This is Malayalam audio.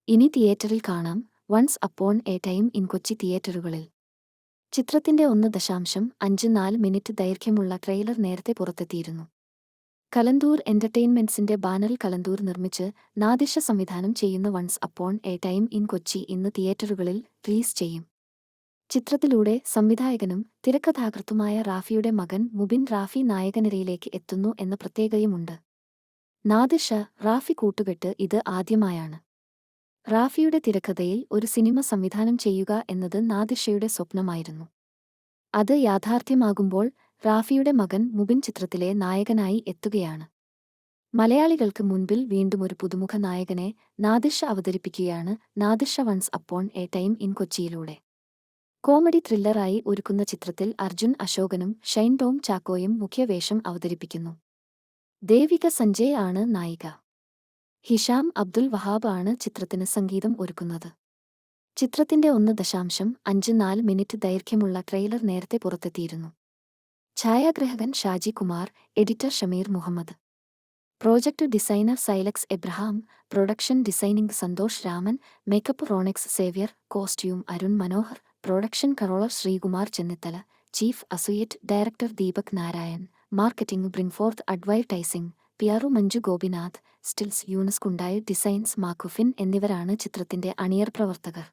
ഇനി തിയേറ്ററിൽ കാണാം. Once upon a time in Kochi തിയേറ്ററുകളിൽ. ചിത്രത്തിന്റെ 1.54 മിനിറ്റ് ദൈർഘ്യമുള്ള ട്രെയിലർ നേരത്തെ പുറത്തെത്തിയിരുന്നു. കലന്തൂർ എന്റർടൈൻമെന്റ്സിന്റെ ബാനറിൽ കലന്തൂർ നിർമ്മിച്ച് നാദിർഷ സംവിധാനം ചെയ്യുന്ന once upon a time in Kochi ഇന്ന് തിയേറ്ററുകളിൽ റിലീസ് ചെയ്യും. ചിത്രത്തിലൂടെ സംവിധായകനും തിരക്കഥാകൃത്തുമായ റാഫിയുടെ മകൻ മുബിൻ റാഫി നായകനിരയിലേക്ക് എത്തുന്നു എന്ന പ്രത്യേകതയുമുണ്ട്. നാദിർഷ, റാഫി കൂട്ടുകെട്ട് ഇത് ആദ്യമായാണ്. റാഫിയുടെ തിരക്കഥയിൽ ഒരു സിനിമ സംവിധാനം ചെയ്യുക എന്നത് നാദിർഷയുടെ സ്വപ്നമായിരുന്നു. അത് യാഥാർത്ഥ്യമാകുമ്പോൾ റാഫിയുടെ മകൻ മുബിൻ ചിത്രത്തിലെ നായകനായി എത്തുകയാണ്. മലയാളികൾക്ക് മുൻപിൽ വീണ്ടുമൊരു പുതുമുഖ നായകനെ നാദിർഷ അവതരിപ്പിക്കുകയാണ്. Nadirshah once upon a time in കൊച്ചിയിലൂടെ കോമഡി ത്രില്ലറായി ഒരുക്കുന്ന ചിത്രത്തിൽ അർജുൻ അശോകനും ഷൈൻ ടോം ചാക്കോയും മുഖ്യവേഷം അവതരിപ്പിക്കുന്നു. ദേവിക സഞ്ജയ് ആണ് നായിക. ഹിഷാം അബ്ദുൽ വഹാബ് ആണ് ചിത്രത്തിന് സംഗീതം ഒരുക്കുന്നത്. ചിത്രത്തിന്റെ 1.54 മിനിറ്റ് ദൈർഘ്യമുള്ള ട്രെയിലർ നേരത്തെ പുറത്തെത്തിയിരുന്നു. ഛായാഗ്രഹകൻ Shaji Kumar, editor Shameer Muhammad, project designer Sailex Abraham, production designing Santhosh Raman, makeup Ronex Xavier, costume Arun Manohar, production controller Sreekumar Chennithala, chief associate director Deepak Narayan, marketing Brinkforth advertising പിയാറു Manju Gopinath, stills Yoonus Kundayi designs Macguffin എന്നിവരാണ് ചിത്രത്തിന്റെ അണിയർ പ്രവർത്തകർ.